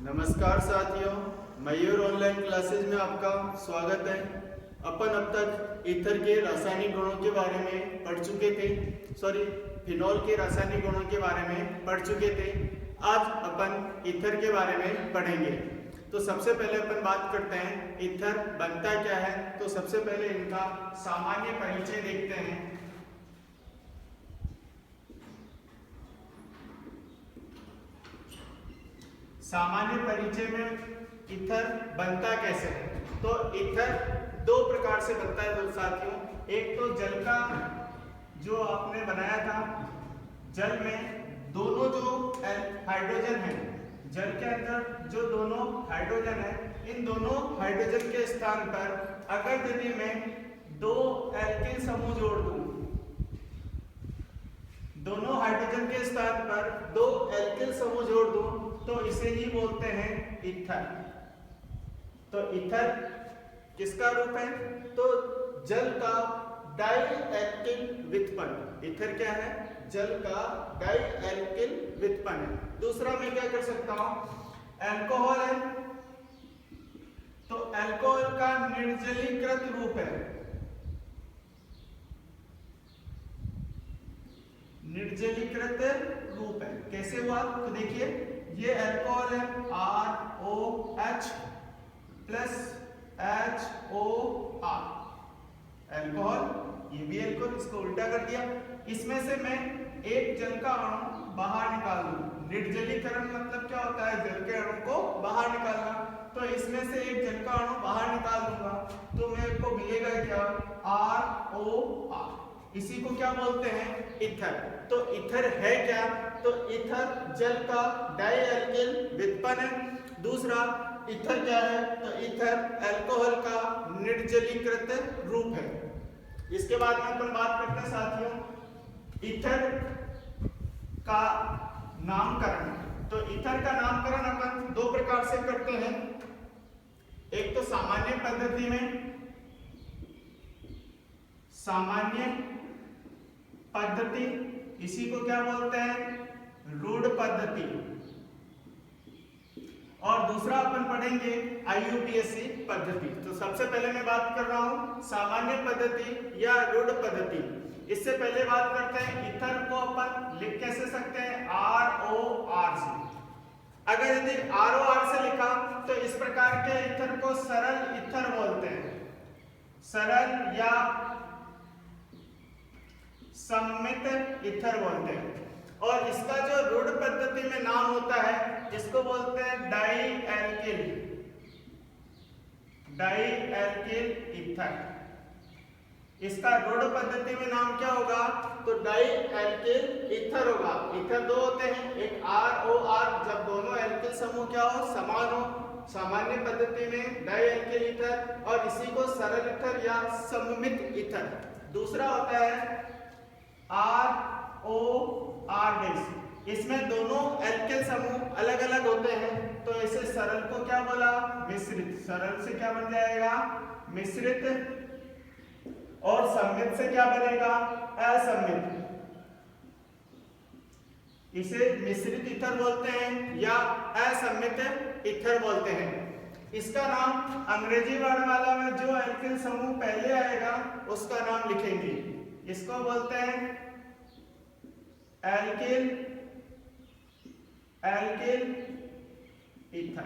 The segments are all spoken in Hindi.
नमस्कार साथियों, मयूर ऑनलाइन क्लासेज में आपका स्वागत है। अपन अब तक ईथर के रासायनिक गुणों के बारे में पढ़ चुके थे, फिनॉल के रासायनिक गुणों के बारे में पढ़ चुके थे। आज अपन ईथर के बारे में पढ़ेंगे। तो सबसे पहले अपन बात करते हैं ईथर बनता क्या है। तो सबसे पहले इनका सामान्य परिचय देखते हैं। सामान्य परिचय में ईथर बनता कैसे है। तो ईथर दो प्रकार से बनता है दोस्त साथियों। एक तो जल का जो आपने बनाया था, जल में दोनों जो हाइड्रोजन है, जल के अंदर जो दोनों हाइड्रोजन है, इन दोनों हाइड्रोजन के स्थान पर अगर यदि मैं दो एल्किल समूह जोड़ दूं, दोनों हाइड्रोजन के स्थान पर दो एल्किल समूह जोड़ दूं, तो इसे ही बोलते हैं ईथर। तो ईथर किसका रूप है? तो जल का डाई-एल्किल व्युत्पन्न। ईथर क्या है? जल का डाई-एल्किल व्युत्पन्न है। दूसरा मैं क्या कर सकता हूं? अल्कोहल है, तो अल्कोहल का निर्जलीकृत रूप है। निर्जलीकृत रूप है। कैसे हुआ? तो देखिए, ये अल्कोहल है ROH प्लस HOR, अल्कोहल, ये भी अल्कोहल, इसको उल्टा कर दिया। इसमें से मैं एक जल का अणु बाहर निकाल दूं। निर्जलीकरण मतलब क्या होता है? जल के अणु को बाहर निकालना। तो इसमें से एक जल का अणु बाहर निकाल दूंगा, तो मेरे को मिलेगा क्या? ROR। इसी को क्या बोलते हैं? ईथर। तो ईथर है क्या? तो ईथर जल का डाई-एल्किल व्युत्पन्न है। दूसरा ईथर क्या है? तो ईथर अल्कोहल का निर्जलीकृत रूप है। इसके बाद में अपन बात करते हैं साथियों ईथर का नामकरण। तो ईथर का नामकरण अपन दो प्रकार से करते हैं। एक तो सामान्य पद्धति में, सामान्य पद्धति, इसी को क्या बोलते हैं? रूढ़ पद्धति। और दूसरा अपन पढ़ेंगे IUPAC पद्धति। तो सबसे पहले मैं बात कर रहा हूं सामान्य पद्धति या रूढ़ पद्धति। इससे पहले बात करते हैं ईथर को अपन लिख कैसे सकते हैं? ROR से। अगर यदि ROR से लिखा तो इस प्रकार के ईथर को सरल ईथर बोलते हैं, सरल या सम्मित ईथर बोलते हैं। और इसका जो रूढ़ पद्धति में नाम होता है, इसको बोलते हैं डाई-एल्किल, डाई-एल्किल ईथर। इसका रूढ़ पद्धति में नाम क्या होगा? तो डाई-एल्किल ईथर होगा। ईथर दो होते हैं, एक ROR, जब दोनों एल्किल समूह क्या हो? समान हो, सामान्य पद्धति में डाई-एल्किल ईथर, और इसी को सरल ईथर या सम्मित ईथर। दूसरा होता है ROR', इसमें दोनों एल्किल समूह अलग अलग होते हैं, तो इसे सरल को क्या बोला? मिश्रित। सरल से क्या बन जाएगा? मिश्रित। और सम्मित से क्या बनेगा? असम्मित। इसे मिश्रित ईथर बोलते हैं या असम्मित ईथर बोलते हैं। इसका नाम अंग्रेजी वर्णमाला में जो एल्किल समूह पहले आएगा उसका नाम लिखेंगे। इसको बोलते हैं एल्किल, एल्किल ईथर।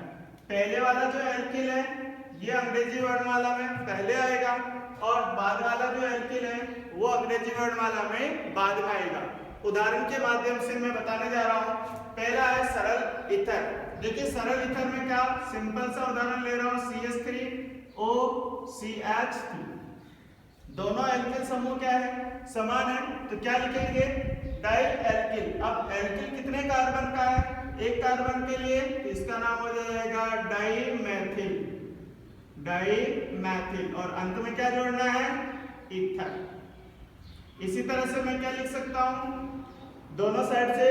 पहले वाला जो एल्किल है ये अंग्रेजी वर्णमाला में पहले आएगा, और बाद वाला जो एल्किल है वो अंग्रेजी वर्णमाला में बाद में आएगा। उदाहरण के माध्यम से मैं बताने जा रहा हूं। पहला है सरल ईथर। देखिए सरल ईथर में क्या, सिंपल सा उदाहरण ले रहा हूं, CH3OCH3। दोनों एल्किल समूह क्या है? समान है, तो क्या लिखेंगे? डाई-एल्किल। अब एल्किल कितने कार्बन का है? एक कार्बन के लिए, तो इसका नाम हो जाएगा डाई-मैथिल, डाई-मैथिल। और अंत में क्या जोड़ना है? ईथर। इसी तरह से मैं क्या लिख सकता हूं? दोनों साइड से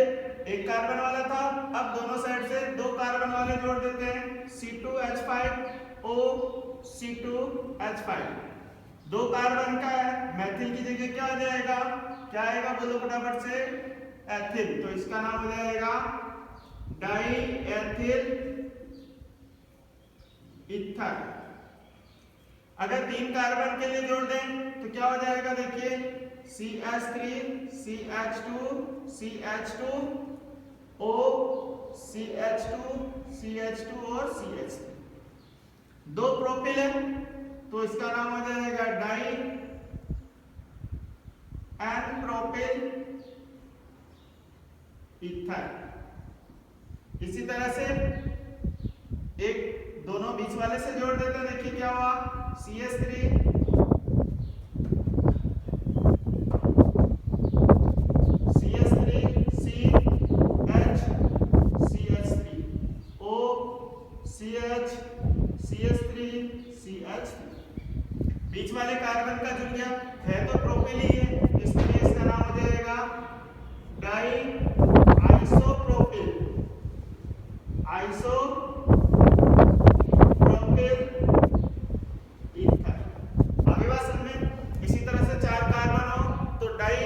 एक कार्बन वाला था, अब दोनों साइड से दो कार्बन वाले जोड़ देते हैं, C2H5O C2H5। दो कार्बन का है, मैथिल की जगह क्या आ जाएगा? क्या आएगा? बोलो फटाफट से, एथिल। तो इसका नाम हो जाएगा डाई एथिल ईथर। अगर 3 कार्बन के लिए जोड़ दें तो क्या हो जाएगा, देखिए CH3 CH2 CH2 O CH2 CH2 और CH3। 2 प्रोपिल है तो इसका नाम हो जाएगा डाई एन प्रोपिल ईथर। इसी तरह से एक दोनों बीच वाले से जोड़ देते हैं, देखिए क्या हुआ, CH3 बीच वाले कार्बन का जुड़ गया है तो प्रोपिल ही है, इसलिए इसका नाम हो जाएगा डाई आइसोप्रोपिल ईथर। आगे बात समझ में। इसी तरह से 4 कार्बन हो तो डाई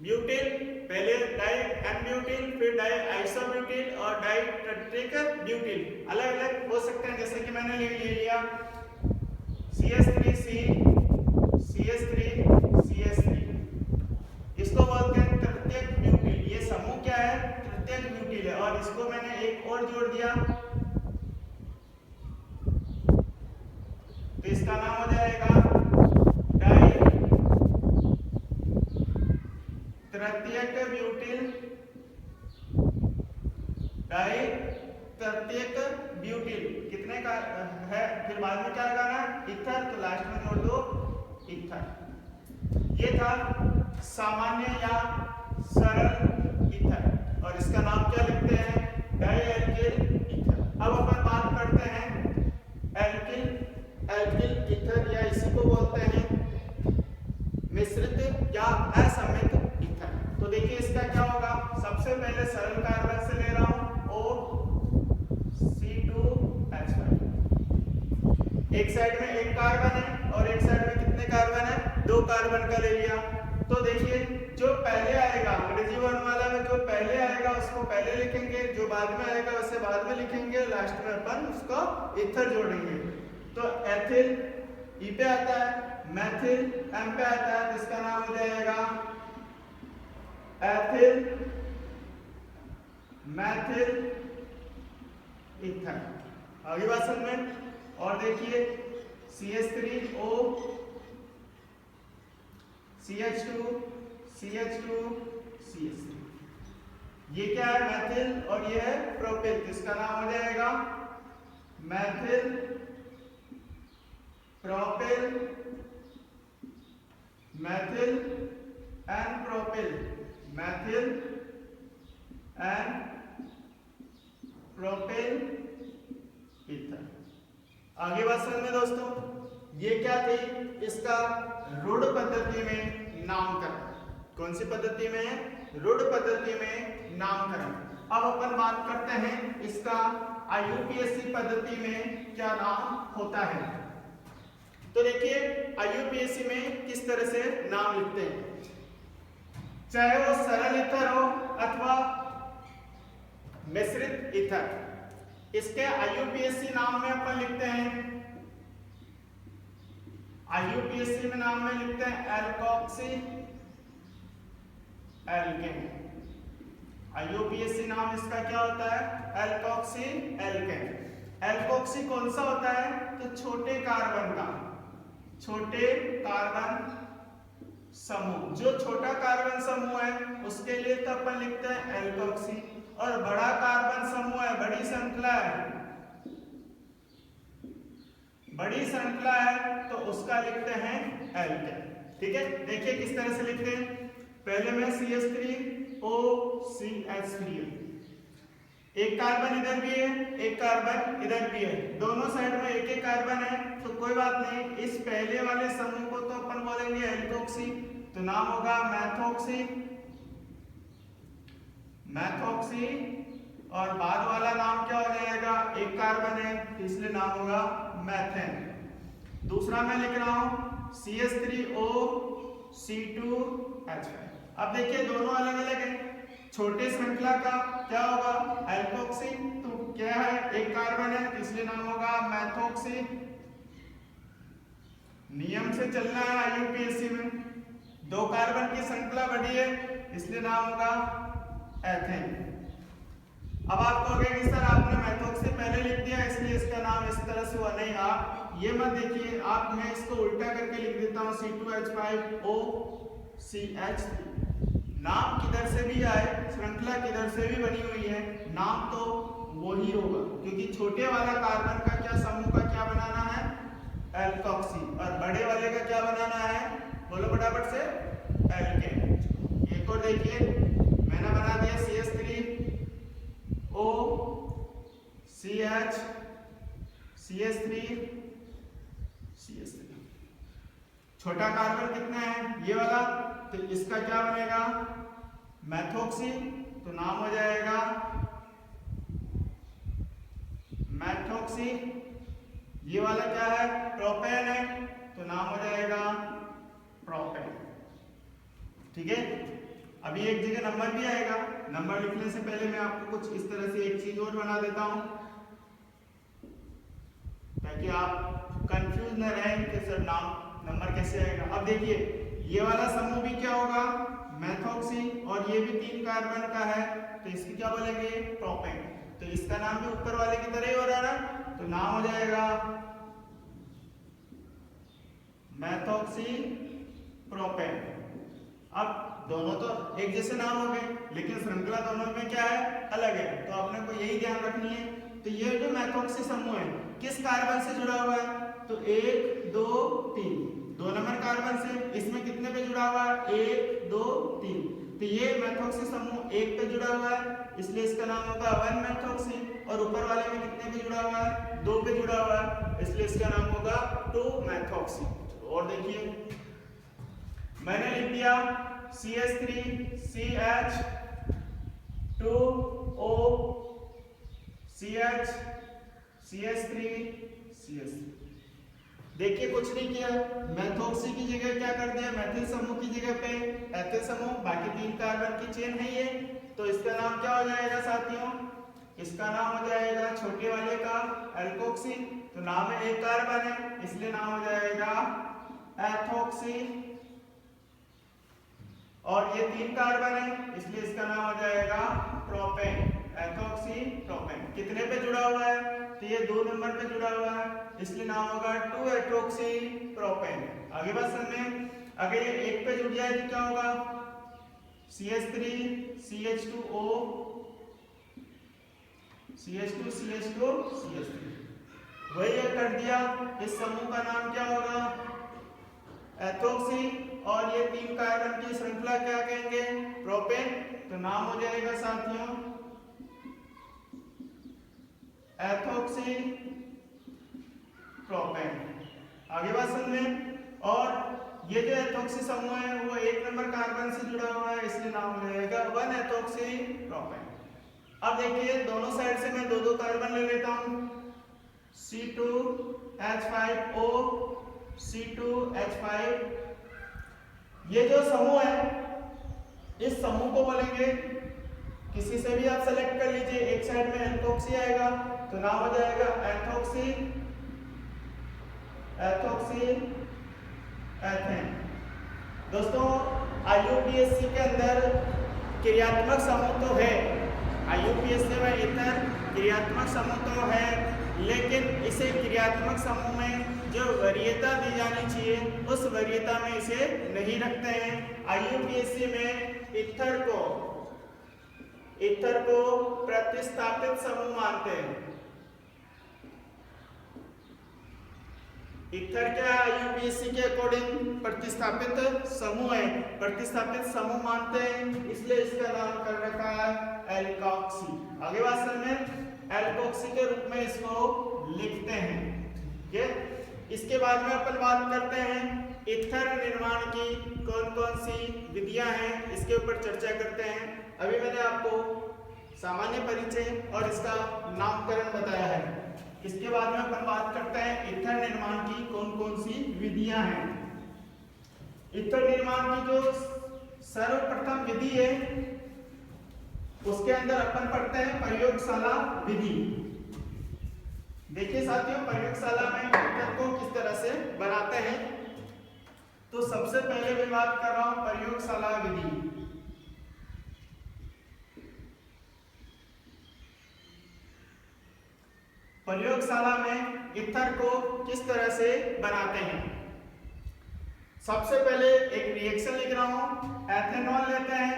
ब्यूटिल, पहले डाई एन ब्यूटिल, फिर डाई आइसोब्यूटिल और डाई टेट्रिक ब्यूटिल अलग अलग हो सकते हैं, जैसे कि मैंने ले लिया CH3C CH3 CH3, इसको बोलते हैं तृतीयक ब्यूटिल। ये समूह क्या है, तृतीयक ब्यूटिल है। और इसको मैंने एक और जोड़ दिया तो इसका नाम हो जाएगा डाई तृतीयक ब्यूटिल, डाई तृतीयक ब्यूटिल। कितने का है, फिर बाद में क्या लगाना, ईथर, तो लास्ट में जोड़ दो ईथर। ये था सामान्य या सरल ईथर और इसका नाम क्या लिखते हैं, डाईएल्किल ईथर। अब अपन बात करते हैं एल्किल ईथर या इसी को बोलते हैं मिश्रित या असमित ईथर। तो देखिए इसका क्या होगा, सबसे पहले सरल कार्बन से ले रहा हूं C2H5। एक साइड में एक कार्बन है और एक साइड में कितने कार्बन है, 2 कार्बन का ले लिया। तो देखिए जो पहले आएगा अंग्रेजी वर्ण वाला में, जो पहले आएगा उसको पहले लिखेंगे, जो बाद में आएगा उसे बाद में लिखेंगे, लास्ट में अपन उसको ईथर जोड़ेंगे। तो एथिल ई पे आता है, मैथिल एम पे आता है, तो इसका नाम हो जाएगा एथिल मैथिल ईथर। आगे बात समझ में। और देखिए CH3O CH2 CH2 CH3, ये क्या है, मैथिल और ये है प्रोपिल, इसका नाम हो जाएगा Maithil propyl Maithil and propyl, Maithil and propyl ether. आगे बात समझ में दोस्तों, ये क्या थी, इसका रूढ़ पद्धति में नामकरण। कौन सी पद्धति में, रूढ़ पद्धति में नामकरण। अब अपन बात करते हैं इसका IUPAC पद्धति में क्या नाम होता है। तो देखिए IUPAC में किस तरह से नाम लिखते हैं, चाहे वो सरल ईथर हो अथवा मिश्रित ईथर। इसके IUPAC नाम में अपन लिखते हैं, IUPAC में नाम में लिखते हैं एल्कोक्सी एल्केन। IUPAC नाम इसका क्या होता है, एल्कोक्सी एल्केन। एल्कोक्सी कौन सा होता है, तो छोटे कार्बन का, छोटे कार्बन समूह, जो छोटा कार्बन समूह है उसके लिए तो अपन लिखते हैं एल्कोक्सी, और बड़ा कार्बन समूह है, बड़ी श्रृंखला है, बड़ी श्रृंखला है तो उसका लिखते हैं एल्केन। ठीक है, देखिए किस तरह से लिखते हैं। पहले में CH3O CH3, एक कार्बन इधर भी है, एक कार्बन इधर भी है, दोनों साइड में एक एक कार्बन है, तो कोई बात नहीं, इस पहले वाले समूह को तो अपन बोलेंगे एल्कोक्सी, तो नाम होगा मैथोक्सी, मैथोक्सी, और बाद वाला नाम क्या हो जाएगा, एक कार्बन है इसलिए नाम होगा मैथेन। दूसरा मैं लिख रहा हूं CH3O C2H5। अब देखिए दोनों अलग अलग है, छोटे श्रृंखला का क्या होगा एल्कोक्सी, तो क्या है, एक कार्बन है इसलिए नाम होगा मैथोक्सी। नियम से चलना है आईयूपीएससी में, 2 कार्बन की श्रृंखला बढ़ी है इसलिए नाम होगा एथेन। अब आप कहोगे कि सर आपने मैथोक्सी पहले लिख दिया इसलिए इसका नाम इस तरह से हुआ। नहीं, आप ये मत देखिए, आप मैं इसको उल्टा करके लिख देता हूँ C2H5OCH3। नाम किधर से भी आए, श्रृंखला किधर से भी बनी हुई है, नाम तो वही होगा, क्योंकि छोटे वाला कार्बन का क्या समूह का क्या बनाना है, एल्कोक्सी, और बड़े वाले का क्या बनाना है, बोलो फटाफट से, एल्केन। एक और देखिए, मैंने बना दिया CH3O CH CH3 CH3। छोटा कार्बन कितना है, ये वाला, तो इसका क्या बनेगा, मैथोक्सी, तो नाम हो जाएगा मैथोक्सी। ये वाला क्या है, प्रोपेन है, तो नाम हो जाएगा प्रोपेन। ठीक है, अभी एक जगह नंबर भी आएगा, नंबर लिखने से पहले मैं आपको कुछ इस तरह से एक चीज और बना देता हूं ताकि आप कंफ्यूज न रहें कि सर नाम नंबर कैसे आएगा। अब देखिए, ये वाला समूह भी क्या होगा, मैथोक्सी, और ये भी 3 कार्बन का है, तो इसकी क्या बोलेंगे, प्रोपेन। तो इसका नाम भी ऊपर वाले की तरह ही हो रहा है ना, तो नाम हो जाएगा मैथोक्सी प्रोपेन। अब दोनों तो एक जैसे नाम हो गए, लेकिन श्रृंखला दोनों में क्या है, अलग है, तो आपने को यही ध्यान रखनी है। तो ये जो मैथोक्सी समूह है किस कार्बन से जुड़ा हुआ है, तो 1 2 3, 2 नंबर कार्बन से। इसमें कितने पे जुड़ा हुआ है, 1 2 3, तो ये मैथोक्सी समूह 1 पे जुड़ा हुआ है इसलिए इसका नाम होगा 1 मैथोक्सी, और ऊपर वाले में कितने पे जुड़ा हुआ है, 2 पे जुड़ा हुआ है इसलिए इसका नाम होगा 2 मैथोक्सी। और देखिए, मैंने लिख दिया CH3 CH2O CH CH3 CH3। देखिए कुछ नहीं किया, मैथोक्सी की जगह क्या कर दिया, मैथिल समूह की जगह पे एथिल समूह, बाकी 3 कार्बन की चेन है ये, तो इसका नाम क्या हो जाएगा साथियों, इसका नाम हो जाएगा छोटे वाले का एल्कोक्सी, तो नाम में 1 कार्बन है इसलिए नाम हो जाएगा एथोक्सी, और ये 3 कार्बन है इसलिए इसका नाम हो जाएगा प्रोपेन, एथोक्सी प्रोपेन। कितने पे जुड़ा हुआ है, तो ये 2 नंबर पे जुड़ा हुआ है इसलिए नाम होगा 2 एथोक्सी प्रोपेन। आगे बात समझ में, अगर ये 1 पे जुड़ जाए तो क्या होगा, CH3 CH2O CH2 CH2 CH3, वही कर दिया। इस समूह का नाम क्या होगा, एथोक्सी, और ये 3 कार्बन की श्रृंखला क्या कहेंगे, प्रोपेन, तो नाम हो जाएगा साथियों एथोक्सी प्रोपेन। आगे बात समझ में, और ये जो एथोक्सी समूह है वो 1 नंबर कार्बन से जुड़ा हुआ है इसलिए नाम हो जाएगा 1 एथोक्सी प्रोपेन। अब देखिए, दोनों साइड से मैं 2 कार्बन ले लेता हूं, C2H5O C2H5। ये जो समूह है इस समूह को बोलेंगे, किसी से भी आप सेलेक्ट कर लीजिए, एक साइड में एथोक्सी आएगा तो नाम हो जाएगा एथोक्सी एथोक्सी एथेन। दोस्तों, आईयूपीएससी के अंदर क्रियात्मक समूह तो है, आईयूपीएससी में इतर क्रियात्मक समूह तो है, लेकिन इसे क्रियात्मक समूह में जो वरीयता दी जानी चाहिए उस वरीयता में इसे नहीं रखते हैं। आईयूपीएससी में इथर को प्रतिस्थापित समूह मानते हैं। इथर क्या आईयूपीएससी के अकॉर्डिंग प्रतिस्थापित समूह है, प्रतिस्थापित समूह मानते हैं इसलिए इसका नाम कर रखा है एल्कोक्सी। आगे बात समझ में, एल्कोक्सी के रूप में इसको लिखते हैं। ठीक है, इसके बाद में अपन बात करते हैं इथर निर्माण की कौन कौन सी विधियां हैं, इसके ऊपर चर्चा करते हैं। अभी मैंने आपको सामान्य परिचय और इसका नामकरण बताया है, इसके बाद में अपन बात करते हैं इथर निर्माण की कौन कौन सी विधियां हैं। इथर निर्माण की जो सर्वप्रथम विधि है उसके अंदर अपन पढ़ते हैं प्रयोगशाला विधि। देखिए साथियों, प्रयोगशाला में ईथर को किस तरह से बनाते हैं। तो सबसे पहले मैं बात कर रहा हूं प्रयोगशाला विधि। प्रयोगशाला में ईथर को किस तरह से बनाते हैं। सबसे पहले एक रिएक्शन लिख रहा हूं। एथेनॉल लेते हैं,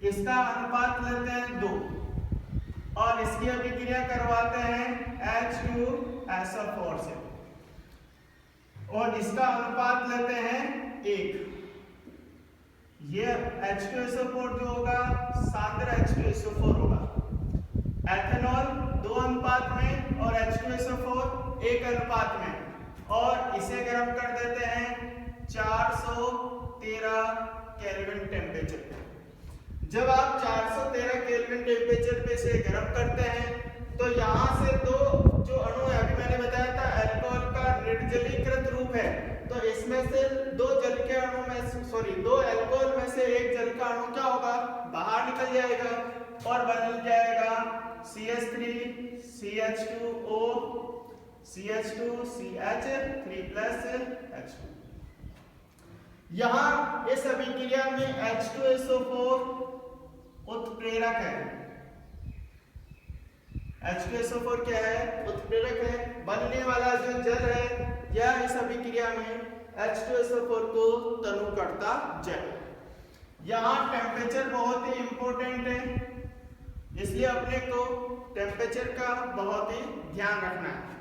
इसका अनुपात लेते हैं 2 और इसकी अभिक्रिया करवाते हैं H2SO4 से और इसका अनुपात लेते हैं 1। ये H2SO4 जो होगा सांद्र H2SO4 होगा। एथेनॉल 2 अनुपात में और H2SO4 1 अनुपात में, और इसे गर्म कर देते हैं 413 केल्विन टेम्परेचर पे। जब आप 413 केल्विन टेम्परेचर पे इसे गर्म करते हैं तो यहाँ से 2 जो अणु है, अभी मैंने बताया था अल्कोहल का निर्जलीकृत रूप है, तो इसमें से 2 जल के अणु में 2 अल्कोहल में से 1 जल का अणु क्या होगा, बाहर निकल जाएगा और बदल जाएगा CH3 CH2O CH2 CH3+H2। यहाँ इस अभिक्रिया में H2SO4 उत्प्रेरक है। H2SO4 क्या है, उत्प्रेरक है। बनने वाला जो जल है यह इस अभिक्रिया में H2SO4 को तनु करता जाए। यहाँ टेम्परेचर बहुत ही इंपॉर्टेंट है, इसलिए अपने को टेम्परेचर का बहुत ही ध्यान रखना है।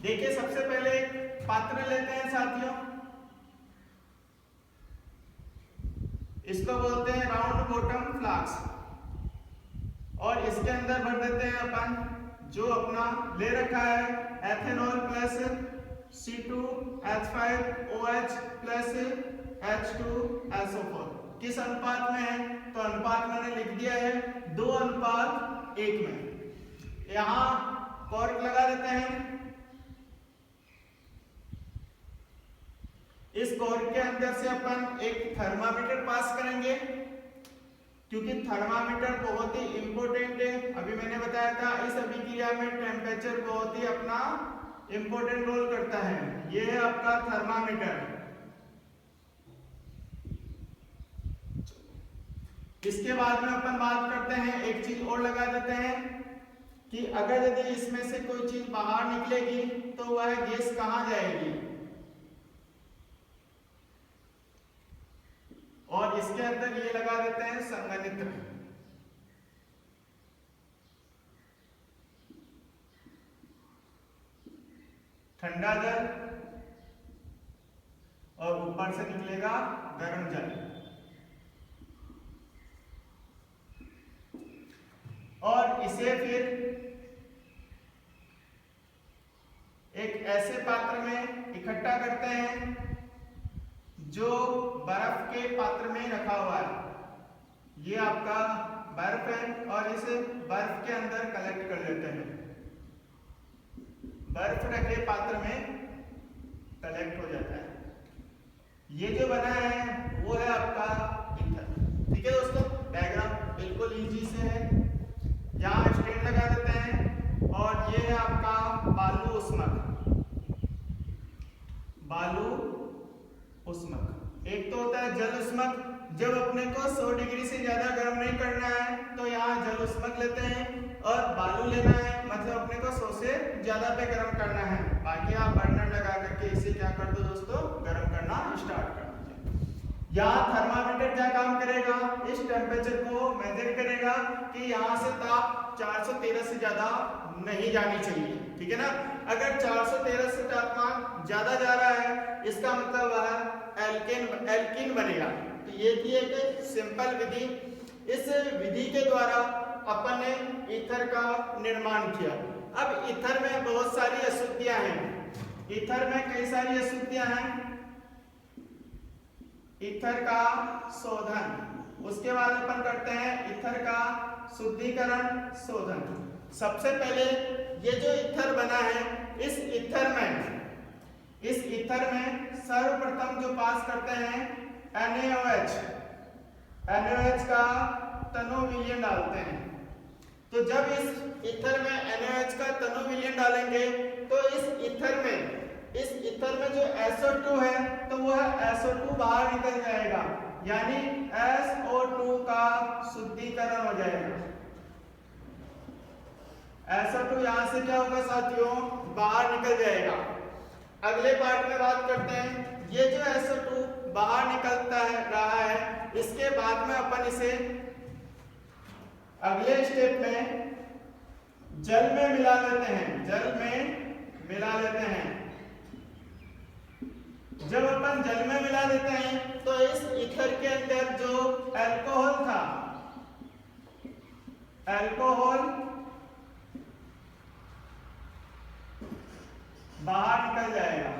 देखिए सबसे पहले एक पात्र लेते हैं साथियों, इसको बोलते हैं राउंड बॉटम फ्लास्क, और इसके अंदर भर देते हैं अपन जो अपना ले रखा है ethanol plus C2H5OH plus H2SO4। किस अनुपात में है, तो अनुपात मैंने लिख दिया है 2 अनुपात 1 में। यहाँ कॉर्क लगा देते हैं। इस कॉर्क के अंदर से अपन एक थर्मामीटर पास करेंगे, क्योंकि थर्मामीटर बहुत ही इंपॉर्टेंट है। अभी मैंने बताया था इस अभिक्रिया में टेम्परेचर बहुत ही अपना इंपॉर्टेंट रोल करता है। ये है आपका थर्मामीटर। इसके बाद में अपन बात करते हैं, एक चीज और लगा देते हैं कि अगर यदि इसमें से कोई चीज बाहर निकलेगी तो वह गैस कहाँ जाएगी, और इसके अंदर ये लगा देते हैं संघनित्र। ठंडा जल और ऊपर से निकलेगा गर्म जल, और इसे फिर एक ऐसे पात्र में इकट्ठा करते हैं जो बर्फ के पात्र में रखा हुआ है। ये आपका बर्फ है और इसे बर्फ के अंदर कलेक्ट कर लेते हैं। बर्फ रखे पात्र में कलेक्ट हो जाता है। ये जो बना है वो है आपका ईथर। ठीक है दोस्तों, डायग्राम बिल्कुल इजी से है। यहाँ स्टैंड लगा देते हैं और ये है आपका बालू उष्मक। बालू उष्मक एक तो होता है जल उष्मक, जब अपने को 100 डिग्री से ज्यादा गर्म नहीं करना है तो यहाँ जल उष्मक लेते हैं, और बालू लेना है मतलब अपने को 100 से ज्यादा पे गर्म करना है। बाकी आप बर्नर लगा करके इसे क्या कर दो दोस्तों, गर्म करना स्टार्ट कर दीजिए। यहाँ थर्मामीटर क्या काम करेगा, इस टेम्परेचर को मेजर करेगा कि यहाँ से ताप 413 से ज्यादा नहीं जानी चाहिए। ठीक है ना, अगर 413 से तापमान ज्यादा जा रहा है इसका मतलब वह एल्कीन बनेगा। तो ये थी एक सिंपल विधि। इस विधि के द्वारा अपन ने ईथर का निर्माण किया। अब ईथर में बहुत सारी अशुद्धियां हैं। ईथर में कई सारी अशुद्धियां हैं। ईथर का शोधन, उसके बाद अपन करते हैं ईथर का शुद्धिकरण शोधन। सबसे पहले ये जो ईथर बना है इस ईथर में सर्वप्रथम जो पास करते हैं NaOH का तनु विलयन डालते हैं। तो जब इस ईथर में NaOH का तनु विलयन डालेंगे तो इस ईथर में जो SO2 है तो वह SO2 बाहर निकल जाएगा, यानी SO2 का शुद्धिकरण हो जाएगा। SO2 यहां से क्या होगा साथियों, बाहर निकल जाएगा। अगले पार्ट में बात करते हैं, ये जो SO2 बाहर निकलता है रहा है, इसके बाद में अपन इसे अगले स्टेप में जल में मिला लेते हैं, जब अपन जल में मिला देते हैं तो इस ईथर के अंदर जो अल्कोहल था, अल्कोहल बाहर निकल जाएगा।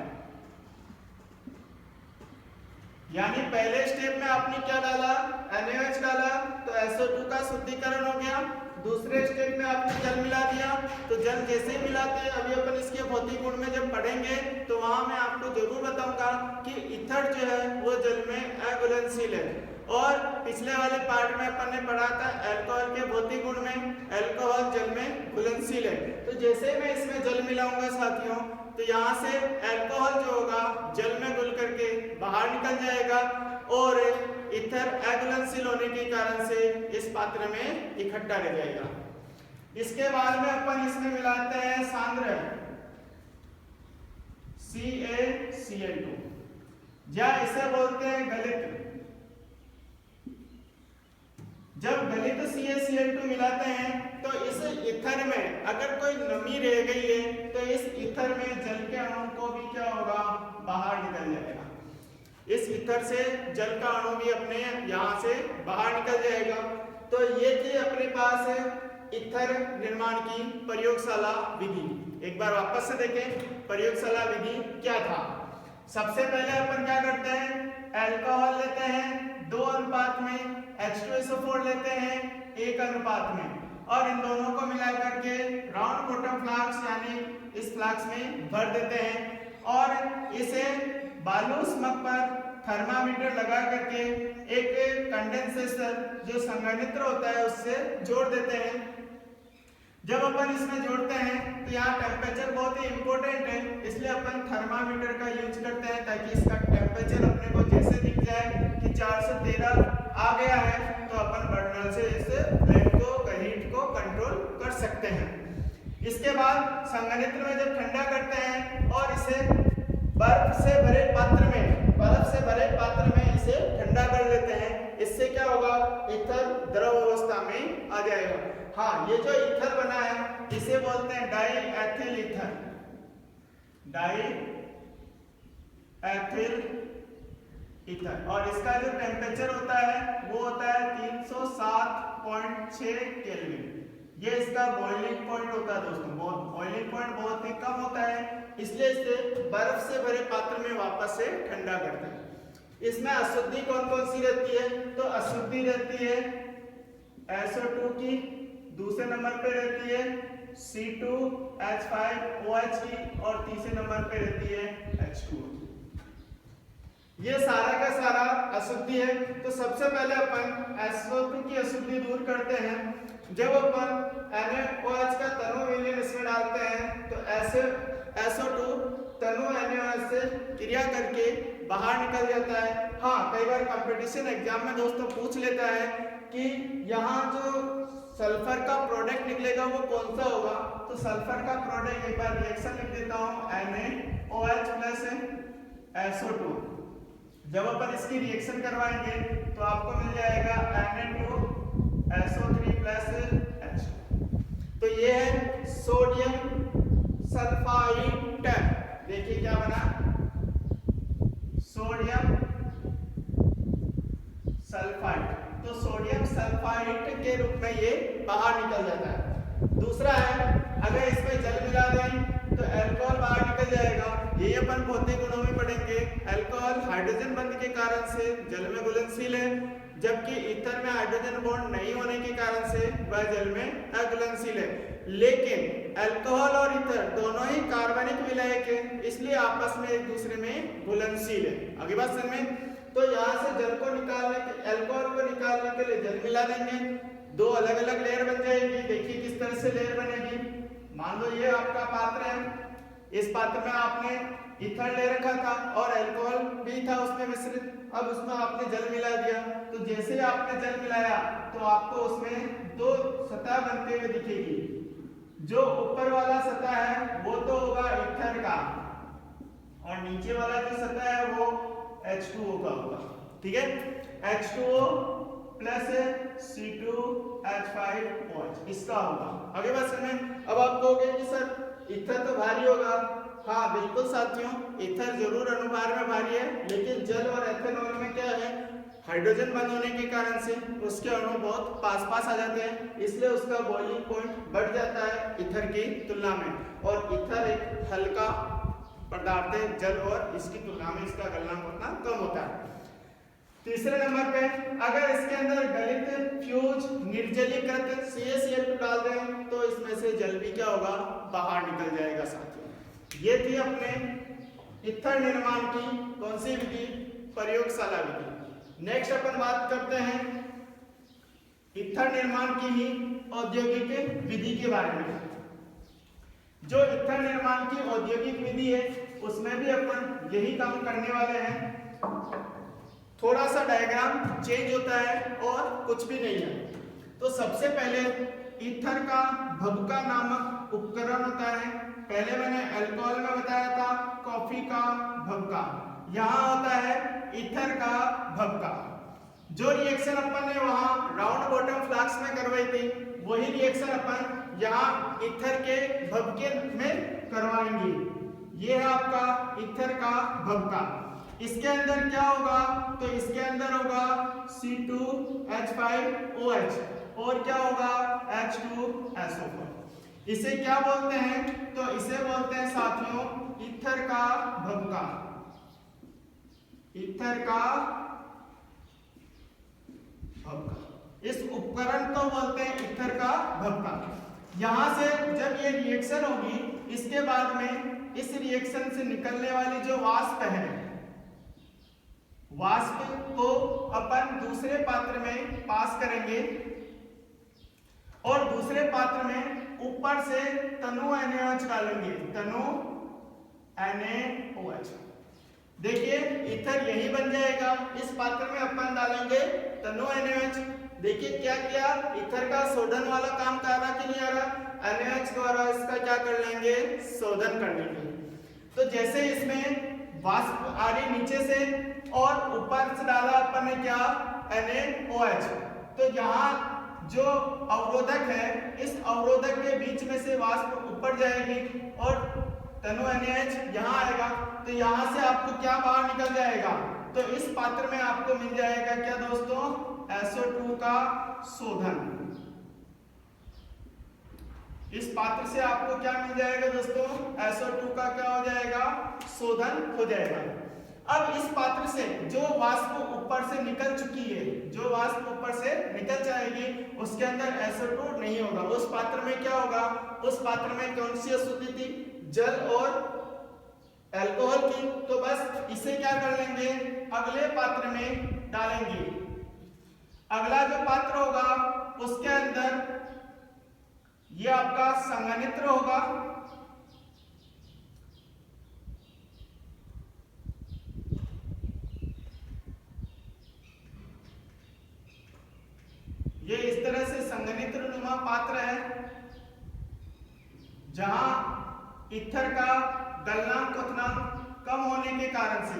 यानी पहले स्टेप में आपने क्या डाला, NaOH डाला तो SO2 का शुद्धिकरण हो गया। दूसरे स्टेप में आपने जल मिला दिया, तो जल जैसे ही मिलाते हैं, अभी अपन इसके भौतिक गुण में जब पढ़ेंगे तो वहां मैं आपको जरूर बताऊंगा कि ईथर जो है वो जल में अघुलनशील है। और पिछले वाले पार्ट में अपन ने पढ़ा था अल्कोहल के भौतिक गुण में, अल्कोहल जल में घुलनशील है। तो जैसे मैं इसमें जल मिलाऊंगा साथियों, तो यहाँ से अल्कोहल जो होगा जल में घुल करके बाहर निकल जाएगा और ईथर अघुलनशील होने के कारण से इस पात्र में इकट्ठा रह जाएगा। इसके बाद में अपन इसमें मिलाते हैं सांद्र CaCl2, या इसे बोलते हैं गलित। जब गलित CaCl2 मिलाते हैं तो इस ईथर में अगर कोई नमी रह गई है तो इस ईथर में जल के अणु को भी क्या होगा, बाहर निकल जाएगा। इस ईथर से जल का अणु भी अपने यहाँ से बाहर निकल जाएगा। तो ये थी अपने पास ईथर निर्माण की प्रयोगशाला विधि। एक बार वापस से देखें प्रयोगशाला विधि क्या था। सबसे पहले अपन क्या करते हैं, अल्कोहल लेते हैं 2 अनुपात में, H2SO4 लेते हैं 1 अनुपात में, और इन दोनों को मिला करके राउंड बॉटम फ्लास्क यानी इस फ्लास्क में भर देते हैं और इसे बालूस्मक पर थर्मामीटर लगा करके एक कंडेंसेटर जो संघनित्र होता है उससे जोड़ देते हैं। जब अपन इसमें जोड़ते हैं तो यहाँ टेम्परेचर बहुत ही इंपॉर्टेंट है, इसलिए अपन थर्मामीटर का यूज करते हैं ताकि इसका टेम्परेचर अपने को जैसे दिख जाए कि 413 आ गया है तो अपन बर्नर से इस फ्लेम को, हीट को कंट्रोल कर सकते हैं। इसके बाद संघनित्र में जब ठंडा करते हैं और इसे बर्फ से भरे पात्र में इसे ठंडा कर लेते हैं, इससे क्या होगा, ईथर द्रव अवस्था में आ जाएगा। हाँ, ये जो ईथर बना है इसे बोलते हैं डाईएथिल ईथर, ईथर। और इसका जो टेम्परेचर होता है वो होता है 307.6 केल्विन। ये इसका बॉइलिंग पॉइंट होता है दोस्तों, बॉइलिंग पॉइंट बहुत ही कम होता है, इसलिए इसे बर्फ से भरे पात्र में वापस से ठंडा करते हैं। इसमें अशुद्धि कौन कौन सी रहती है, तो अशुद्धि रहती है SO2 की, दूसरे नंबर पे रहती है C2H5OH की, और तीसरे नंबर पे रहती है H2O। ये सारा का सारा अशुद्धि है। तो सबसे पहले अपन SO2 की अशुद्धि दूर करते हैं। जब अपन NaOH का तनु विलयन इसमें डालते हैं तो ऐसे SO2 तनु NaOH से क्रिया करके बाहर निकल जाता है। हाँ, कई बार कंपटीशन एग्जाम में दोस्तों पूछ लेता है कि यहाँ जो सल्फर का प्रोडक्ट निकलेगा वो कौन सा होगा, तो सल्फर का प्रोडक्ट एक बार रिएक्शन लिख देता हूँ NaOH प्लस SO2। जब अपन इसकी रिएक्शन करवाएंगे तो आपको मिल जाएगा Na2SO3 प्लस H। तो ये है सोडियम सल्फाइड। देखिए क्या बना, सोडियम सल्फाइड। तो सोडियम सल्फाइड के रूप में ये बाहर निकल जाता है। दूसरा है, अगर इसमें जल मिला दें तो अल्कोहल बाहर निकल जाएगा। ये अपन भौतिक गुणों में पढ़ेंगे। अल्कोहल हाइड्रोजन बंध के कारण से जल में घुलनशील है, जबकि ईथर में हाइड्रोजन बॉन्ड नहीं होने के कारण से वह जल में अघुलनशील है। लेकिन अल्कोहल और ईथर दोनों ही कार्बनिक विलायक है, इसलिए आपस में एक दूसरे में घुलनशील है। आगे बात समझ में। तो यहाँ से जल को निकालने के, अल्कोहल को निकालने के लिए जल मिला देंगे, दो अलग अलग लेयर बन जाएगी। देखिए किस तरह से लेयर बनेगी। मान लो ये आपका पात्र है, इस पात्र में आपने ईथर ले रखा था और अल्कोहल भी था उसमें मिश्रित। अब उसमें आपने जल मिला दिया, तो जैसे आपने जल मिलाया तो आपको उसमें दो सतह बनते हुए दिखेगी। जो ऊपर वाला सतह है वो तो होगा ईथर का, और नीचे वाला जो सतह है वो H2O का होगा। ठीक है, H2O प्लस C2H5OH इसका होगा। आगे बात समझ। अब आप कहोगे कि सर ईथर तो भारी होगा। हाँ बिल्कुल साथियों, ईथर जरूर अणुभार में भारी है, लेकिन जल और एथेनॉल में क्या है, हाइड्रोजन बंद होने के कारण से उसके अणु बहुत पास पास आ जाते हैं, इसलिए उसका बॉइलिंग पॉइंट बढ़ जाता है ईथर की तुलना में। और ईथर एक हल्का पदार्थ है, जल और इसकी तुलना में इसका गलनांक उतना कम होता है। तीसरे नंबर पे अगर इसके अंदर गलित फ्यूज निर्जलीकृत CaCl2 डाल दें तो इसमें से जल भी क्या होगा, बाहर निकल जाएगा साथियों। ये थी अपने ईथर निर्माण की कौन सी विधि, प्रयोगशाला विधि। नेक्स्ट अपन बात करते हैं ईथर निर्माण की ही औद्योगिक विधि के बारे में। जो ईथर निर्माण की औद्योगिक विधि है उसमें भी अपन यही काम करने वाले हैं। थोड़ा सा डायग्राम चेंज होता है और कुछ भी नहीं है। तो सबसे पहले ईथर का भभका नामक उपकरण होता है। पहले मैंने अल्कोहल में बताया था कॉफी का भभका, यहाँ होता है ईथर का भभका। जो रिएक्शन अपन ने वहां राउंड बॉटम फ्लास्क में करवाई थी वही रिएक्शन अपन यहाँ ईथर के भभके में करवाएंगे। ये है आपका ईथर का भभका। इसके अंदर क्या होगा, तो इसके अंदर होगा C2H5OH और क्या होगा H2SO4। इसे क्या बोलते हैं, तो इसे बोलते हैं साथियों ईथर का भभका। ईथर का भभका, इस उपकरण को बोलते हैं ईथर का भभका। यहां से जब ये रिएक्शन होगी इसके बाद में इस रिएक्शन से निकलने वाली जो वाष्प है, वाष्प को अपन दूसरे पात्र में पास करेंगे और दूसरे पात्र में ऊपर से तनु NaOH डालेंगे, तनु NaOH। देखिए ईथर यही बन जाएगा। इस पात्र में अपन डालेंगे तनु NaOH। देखिए क्या किया, ईथर का शोधन वाला काम कर रहा कि नहीं आ रहा, NaOH द्वारा इसका क्या कर लेंगे, शोधन कर लेंगे। तो जैसे इसमें वाष्प आ रही नीचे से और ऊपर से डाला अपन ने क्या, NaOH, तो यहाँ जो अवरोधक है इस अवरोधक के बीच में से वाष्प ऊपर जाएगी और तनु NaOH यहाँ आएगा, तो यहाँ से आपको क्या बाहर निकल जाएगा, तो इस पात्र में आपको मिल जाएगा क्या दोस्तों, SO2 का शोधन। इस पात्र से आपको क्या मिल जाएगा दोस्तों, SO2 का क्या हो जाएगा, शोधन हो जाएगा। अब इस पात्र से जो वाष्प ऊपर से निकल चुकी है, जो वाष्प ऊपर से निकल जाएगी उसके अंदर SO2 नहीं होगा। उस पात्र में क्या होगा, उस पात्र में कौन सी अशुद्धि थी, जल और अल्कोहल की। तो बस इसे क्या कर लेंगे, अगले पात्र में डालेंगे। अगला जो पात्र होगा उसके अंदर ये आपका संघनित्र होगा। ये इस तरह से संघनित्र नुमा पात्र है जहां ईथर का गलनांक क्वथनांक कम होने के कारण से,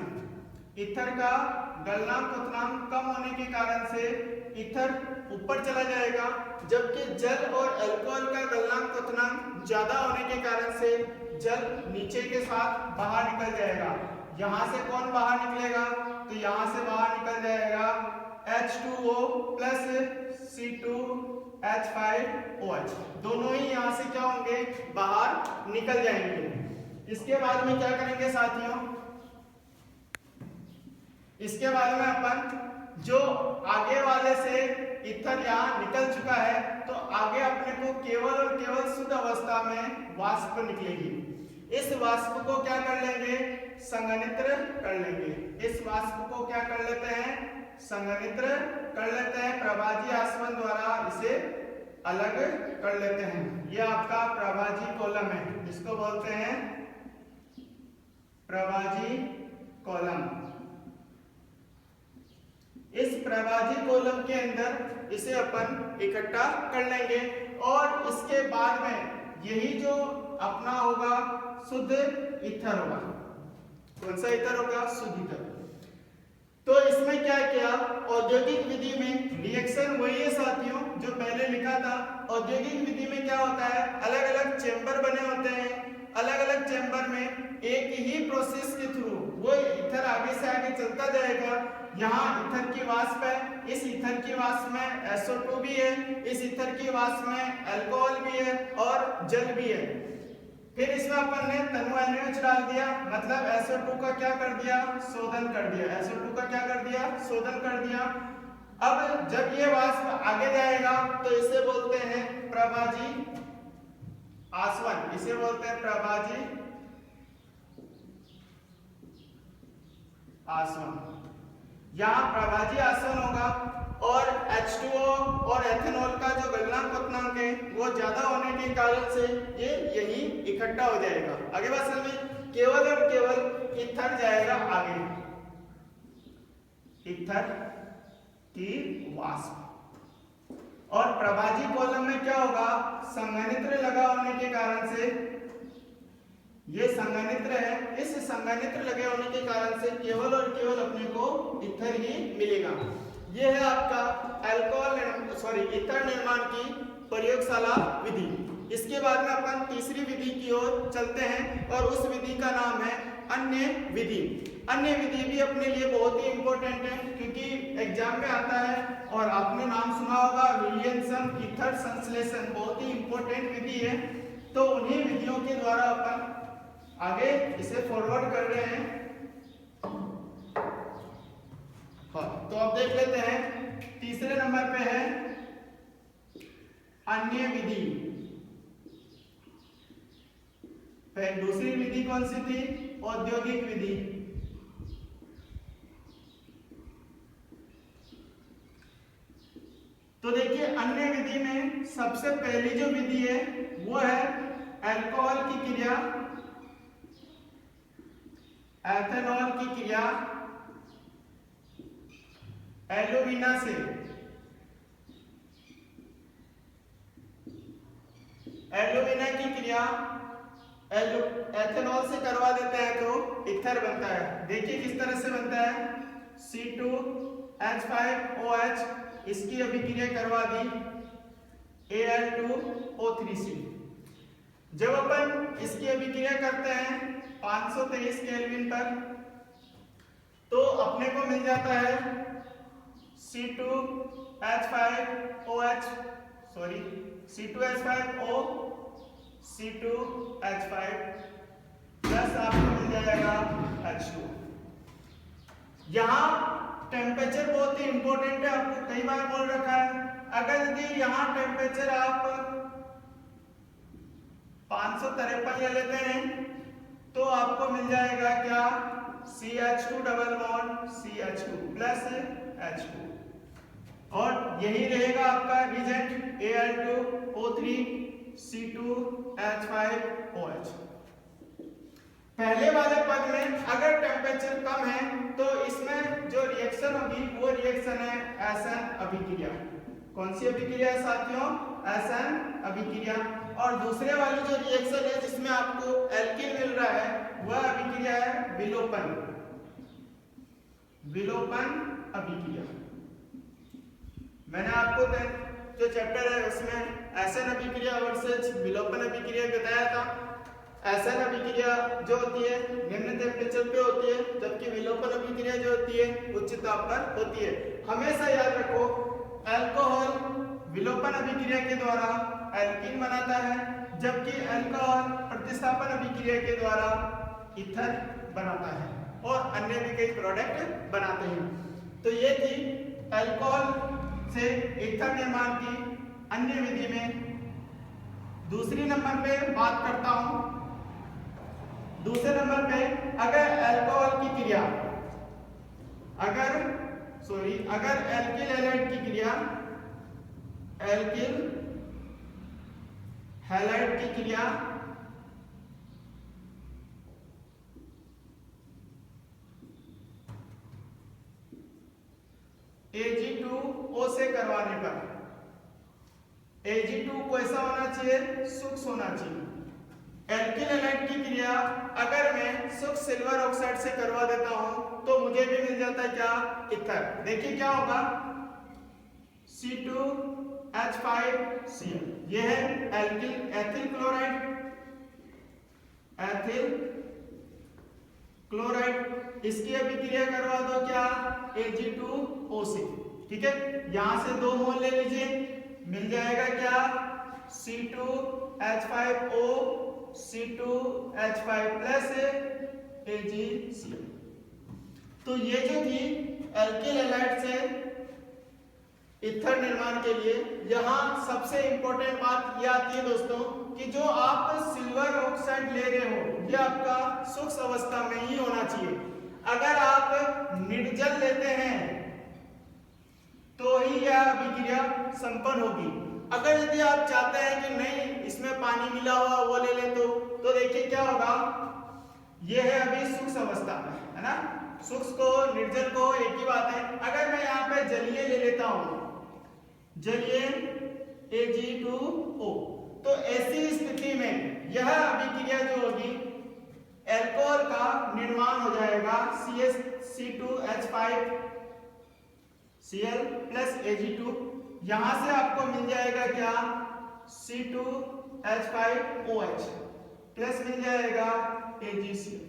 ईथर का गलनांक क्वथनांक कम होने के कारण से ईथर ऊपर चला जाएगा, जबकि जल और अल्कोहल का गलनांक क्वथनांक ज्यादा होने के कारण से जल नीचे के साथ बाहर निकल जाएगा। यहां से कौन बाहर निकलेगा, तो यहां से बाहर निकल जाएगा H2O प्लस C2H5OH। दोनों ही यहां से क्या होंगे, बाहर निकल जाएंगे। इसके बाद में क्या करेंगे साथियों, इसके बाद में अपन जो आगे वाले से ईथर यहाँ निकल चुका है तो आगे अपने को केवल और केवल शुद्ध अवस्था में वाष्प निकलेगी। इस वाष्प को क्या कर लेंगे, संघनित्र कर लेंगे। इस वाष्प को क्या कर लेते हैं, संघनित्र कर लेते हैं, प्रभाजी आसवन द्वारा इसे अलग कर लेते हैं। ये आपका प्रभाजी कॉलम है, इसको बोलते हैं प्रभाजी कॉलम। इस प्रभाजी कॉलम के अंदर इसे अपन इकट्ठा कर लेंगे और इसके बाद में यही जो अपना होगा शुद्ध ईथर होगा। कौन सा ईथर होगा? शुद्ध ईथर। तो इसमें क्या किया, औद्योगिक विधि में रिएक्शन वही है साथियों जो पहले लिखा था। औद्योगिक विधि में क्या होता है, अलग अलग चेंबर बने होते हैं, अलग अलग चेंबर में एक ही प्रोसेस के थ्रू वो ईथर आगे से आगे चलता जाएगा। यहाँ ईथर की वाष्प है, इस ईथर की वाष्प में SO2 भी है, इस ईथर की वाष्प में अल्कोहल भी है और जल भी है। फिर इसमें अपन ने तनु NaOH डाल दिया, मतलब SO2 का क्या कर दिया, शोधन कर दिया। SO2 का क्या कर दिया, शोधन कर दिया। अब जब ये वाष्प आगे जाएगा तो इसे बोलते हैं प्रभाजी आसवन, इसे बोलते हैं प्रभाजी आसवन। यहाँ प्रभाजी आसवन होगा और H2O और एथेनॉल का जो गलनांक क्वथनांक है वो ज्यादा होने के कारण से ये यही इकट्ठा हो जाएगा। आगे बात समझ में, केवल और केवल ईथर जाएगा आगे, ईथर की वाष्प। और प्रभाजी कॉलम में क्या होगा, संघनित्र लगा होने के कारण से, ये संघनित्र है, इस संघनित्र लगे होने के कारण से केवल और केवल अपने को ईथर ही मिलेगा। ये है आपका ईथर निर्माण की प्रयोगशाला विधि। इसके बाद में अपन तीसरी विधि की ओर चलते हैं और उस विधि का नाम है अन्य विधि। अन्य विधि भी अपने लिए बहुत ही इंपॉर्टेंट है क्योंकि एग्जाम में आता है और आपने नाम सुना होगा विलियमसन ईथर संश्लेषण, बहुत ही इंपॉर्टेंट विधि है। तो उन्हीं विधियों के द्वारा अपन आगे इसे फॉरवर्ड कर रहे हैं। हाँ, तो अब देख लेते हैं तीसरे नंबर पे है अन्य विधि। फिर दूसरी विधि कौन सी थी, औद्योगिक विधि। तो देखिए अन्य विधि में सबसे पहली जो विधि है वो है अल्कोहल की क्रिया, एथेनॉल की क्रिया एलुमिना से, एलुमिना की क्रिया एथेनॉल से करवा देते हैं तो ईथर बनता है। देखिए किस तरह से बनता है, C2H5OH, इसकी अभिक्रिया करवा दी Al2O3C। जब अपन इसकी अभिक्रिया करते हैं 523 केल्विन पर तो अपने को मिल जाता है C2H5OH C2H5O C2H5 प्लस आपको मिल जाएगा H2। यहाँ टेम्परेचर बहुत ही इंपॉर्टेंट है, आपको कई बार बोल रखा है। अगर यदि यहाँ टेम्परेचर आप 553 ले लेते हैं तो आपको मिल जाएगा क्या, CH2 double bond CH2 plus H2 और यही रहेगा आपका रिजेंट Al2O3 C2H5OH। पहले वाले पद में अगर टेम्परेचर कम है तो इसमें जो रिएक्शन होगी वो रिएक्शन है SN अभिक्रिया। कौन सी अभिक्रिया है साथियों, SN अभिक्रिया। और दूसरे वाली जो रिएक्शन है जिसमें आपको एल्कीन मिल रहा है वह अभिक्रिया है विलोपन, विलोपन अभिक्रिया। मैंने आपको जो चैप्टर है उसमें SN अभिक्रिया वर्सेस विलोपन अभिक्रिया बताया था। SN अभिक्रिया जो होती है निम्न टेम्परेचर पे होती है, जबकि विलोपन अभिक्रिया जो होती है उच्च ताप पर होती है। हमेशा याद रखो अल्कोहल विलोपन अभिक्रिया के द्वारा एल्कीन बनाता है, जबकि अल्कोहल प्रतिस्थापन अभिक्रिया के द्वारा ईथर बनाता है और अन्य भी कई प्रोडक्ट बनाते हैं। तो ये थी अल्कोहल से ईथर निर्माण की अन्य विधि में। दूसरी नंबर पे बात करता हूं। दूसरे नंबर पे अगर अल्कोहल की क्रिया, अगर सॉरी, अगर एल्किल हैलाइड की क्रिया, एल्किल हैलाइड की क्रिया Ag2O से करवाने पर, Ag2 को ऐसा होना चाहिए, शुष्क होना चाहिए। एल्किल हैलाइड की क्रिया अगर मैं शुष्क सिल्वर ऑक्साइड से करवा देता हूं तो मुझे भी मिल जाता है क्या, ईथर। देखिए क्या होगा, C2H5Cl, ये है alkyl ethyl chloride, ethyl chloride, इसकी अभिक्रिया करवा दो क्या, Ag2O से, ठीक है। यहां से 2 मोल ले लीजिए, मिल जाएगा क्या, C2H5O, C2H5 प्लस AgCl। तो ये जो थी एल्किल हैलाइड से ईथर निर्माण के लिए, यहाँ सबसे इंपॉर्टेंट बात ये आती है दोस्तों कि जो आप सिल्वर ऑक्साइड ले रहे हो ये आपका शुष्क अवस्था में ही होना चाहिए। अगर आप निर्जल लेते हैं तो ही यह अभिक्रिया संपन्न होगी। अगर यदि आप चाहते हैं कि नहीं इसमें पानी मिला हुआ वो ले ले तो देखिए क्या होगा, ये है अभी शुष्क अवस्था में, है ना। शुष्क को निर्जल को एक ही बात है। अगर मैं यहाँ पे जलीय ले लेता हूं, जलीय Ag2O, तो ऐसी स्थिति में यह अभिक्रिया जो होगी एल्कोहल का निर्माण हो जाएगा C2H5Cl प्लस Ag2, यहां से आपको मिल जाएगा क्या, C2H5OH प्लस मिल जाएगा AgCl।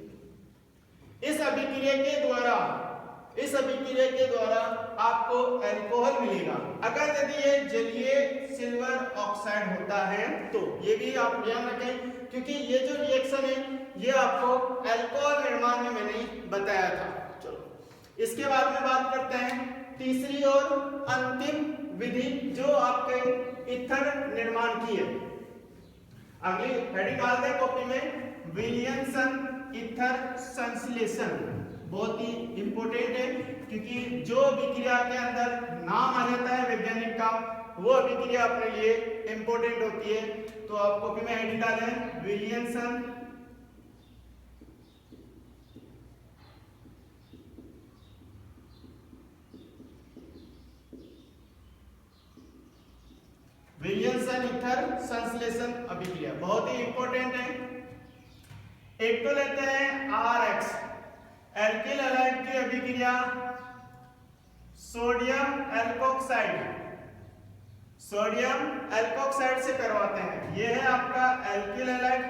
इस अभिक्रिया के द्वारा आपको अल्कोहल मिलेगा। अगर यदि ये जलीय सिल्वर ऑक्साइड होता है तो ये भी आप ध्यान रखें, क्योंकि ये जो रिएक्शन है ये आपको अल्कोहल निर्माण में मैंने बताया था। चलो इसके बाद में बात करते हैं तीसरी और अंतिम विधि जो आपके ईथर निर्माण की है। अगली हेडिंग डाल दें कॉपी में, विलियमसन ईथर संश्लेषण। बहुत ही इंपॉर्टेंट है क्योंकि जो अभिक्रिया के अंदर नाम आ जाता है वैज्ञानिक का वो अभिक्रिया अपने लिए इंपॉर्टेंट होती है। तो आप कॉपी में हेडिंग डालें, विलियमसन ईथर संश्लेषण अभिक्रिया बहुत ही इंपॉर्टेंट है। एक तो लेते हैं RX, एल्किल हैलाइड की अभिक्रिया सोडियम एल्कोक्साइड से करवाते हैं। यह है आपका एल्किल हैलाइड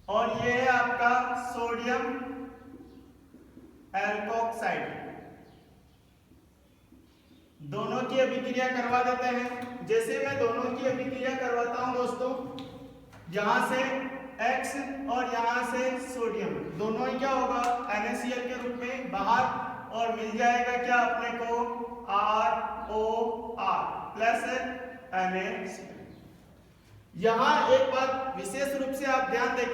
और यह है आपका सोडियम एल्कोक्साइड, दोनों की अभिक्रिया करवा देते हैं। जैसे मैं दोनों की अभिक्रिया करवाता हूं दोस्तों, यहां से X और यहां से सोडियम, दोनों ही क्या होगा, NaCl के रूप में बाहर, और मिल जाएगा क्या अपने को ROR प्लस NaCl। यहां एक बात विशेष रूप से आप ध्यान दें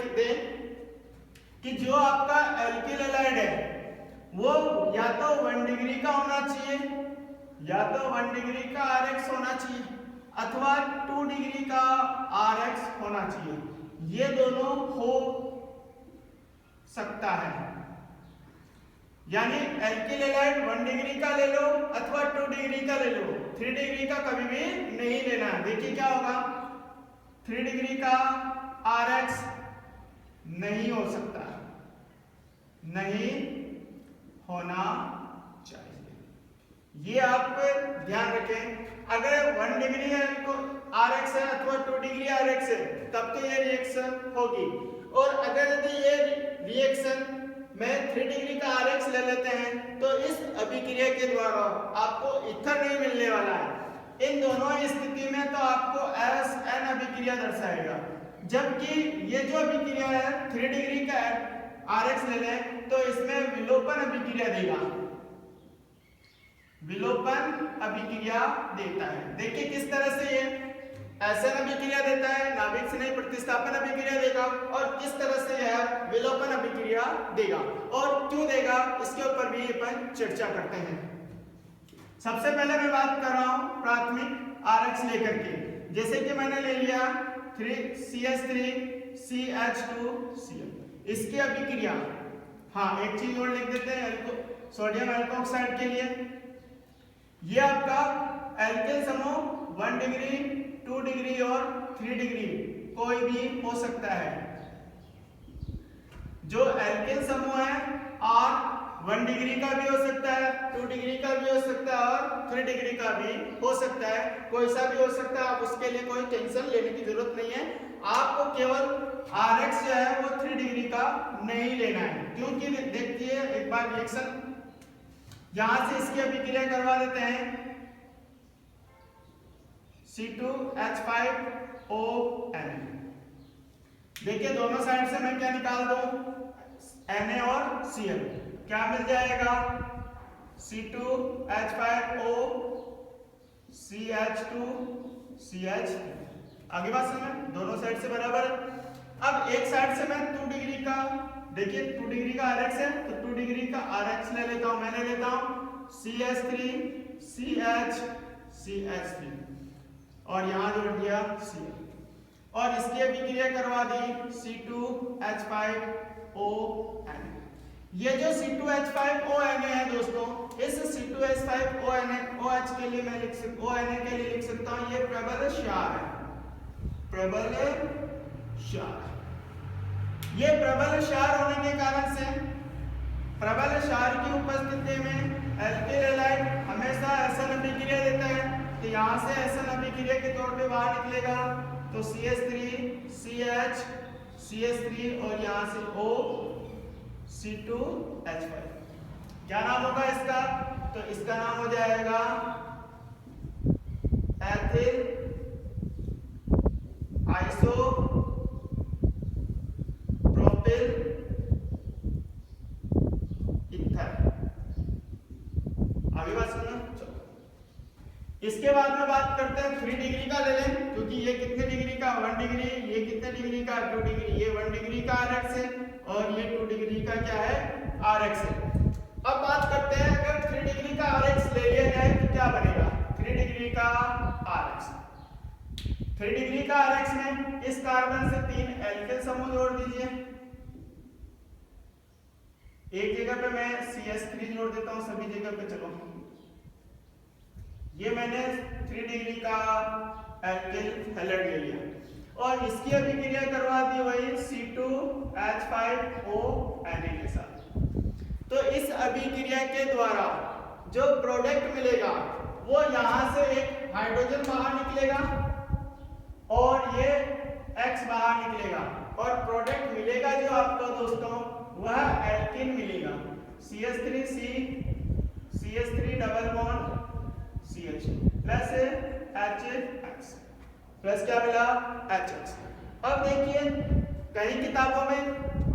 कि जो आपका एल्किल हैलाइड है वो या तो 1 डिग्री का होना चाहिए, या तो 1 डिग्री का RX होना चाहिए अथवा 2 डिग्री का RX होना चाहिए। ये दोनों हो सकता है, यानी एल्किल हैलाइड 1 डिग्री का ले लो अथवा 2 डिग्री का ले लो, 3 डिग्री का कभी भी नहीं लेना है। देखिए क्या होगा, 3 डिग्री का RX नहीं हो सकता, नहीं होना चाहिए, ये आप ध्यान रखें। अगर 1 डिग्री RX है अथवा 2 डिग्री RX है तब तो ये रिएक्शन होगी, और अगर यदि ये रिएक्शन में 3 डिग्री का RX ले लेते हैं तो इस अभिक्रिया के द्वारा आपको ईथर नहीं मिलने वाला है। इन दोनों स्थिति में तो आपको SN अभिक्रिया दर्शाएगा, जबकि ये जो अभिक्रिया है 3 डिग्री का RX ले लें तो इसमें विलोपन अभिक्रिया देगा, विलोपन अभिक्रिया देता है। देखिए किस तरह से ये ऐसे अभिक्रिया देता है, नाभिक से नहीं प्रतिस्थापन अभिक्रिया देगा, और किस तरह से यह विलोपन अभिक्रिया देगा और क्यों देगा, इसके ऊपर भी अपन चर्चा करते हैं। सबसे पहले मैं बात कर रहा हूं प्राथमिक आरएच लेकर के। जैसे कि मैंने ले लिया 3CH3 CH2Cl, इसकी अभिक्रिया, हाँ एक चीज और लिख देते हैं सोडियम एल्कोक्साइड के लिए। ये आपका एल्किल समूह 1 डिग्री, 2 डिग्री और 3 डिग्री कोई भी हो सकता है। जो एल्किल समूह है R 1 डिग्री का भी हो सकता है, 2 डिग्री का भी हो सकता है और 3 डिग्री का भी हो सकता है, कोई सा भी हो सकता है। आप उसके लिए कोई टेंशन लेने की जरूरत नहीं है, आपको केवल RX जो है वो 3 डिग्री का नहीं लेना है। क्योंकि देखिए एक बार रिएक्शन यहां से इसकी अभिक्रिया करवा देते हैं, C2H5ON। देखिए दोनों साइड से मैं क्या निकाल दूं, Na और Cl, क्या मिल जाएगा, C2H5O CH2CH। आगे बात समझ, दोनों साइड से बराबर। अब एक साइड से मैं 2 डिग्री का, देखिए 2 डिग्री का RX है तो 2 डिग्री का RX ले लेता हूं, मैंने लेता हूं CH3 CH CH3 और यहां जोड़ दिया Cl, और इसकी अभिक्रिया करवा दी C2H5ON। ये जो C2H5ON है दोस्तों, इस C2H5OH के लिए मैं लिख सकता हूं ये प्रबल क्षार है, प्रबल क्षार। ये प्रबल क्षार होने के कारण से प्रबल क्षार की उपस्थिति में एल्किल हैलाइड हमेशा ऐसा अभिक्रिया देता है, तो यहाँ से ऐसा अभिक्रिया के तौर पे बाहर निकलेगा, तो CH3 CH CH3 और यहाँ से O C2H5। क्या नाम होगा इसका, तो इसका नाम हो जाएगा एथिल आइसोप्रोपिल ईथर। अभी बात सुनो, इसके बाद में बात करते हैं 3 डिग्री का ले लें, क्योंकि ये कितने डिग्री का 1 डिग्री, ये कितने डिग्री का 2 डिग्री, ये 1 डिग्री का RX है और ये 2 डिग्री का क्या है RX है। अब बात करते हैं अगर 3 डिग्री का RX ले लिया जाए तो क्या बनेगा, 3 डिग्री का RX। 3 डिग्री का RX में इस कार्बन से 3 एल्किल समूह जोड़ दीजिए, एक जगह पे मैं CH3 जोड़ देता हूं, सभी जगह पे चलो। ये मैंने 3 डिग्री का एल्किल हैलाइड ले लिया और इसकी अभिक्रिया करवा दी वही C2H5ONA के साथ। तो इस अभिक्रिया के द्वारा जो प्रोडक्ट मिलेगा वो यहां से एक हाइड्रोजन बाहर निकलेगा और ये X बाहर निकलेगा, और प्रोडक्ट मिलेगा जो आपको दोस्तों वह एल्किन मिलेगा, CH3C CH3 double bond CH plus HX plus क्या मिला HX। अब देखिए कई किताबों में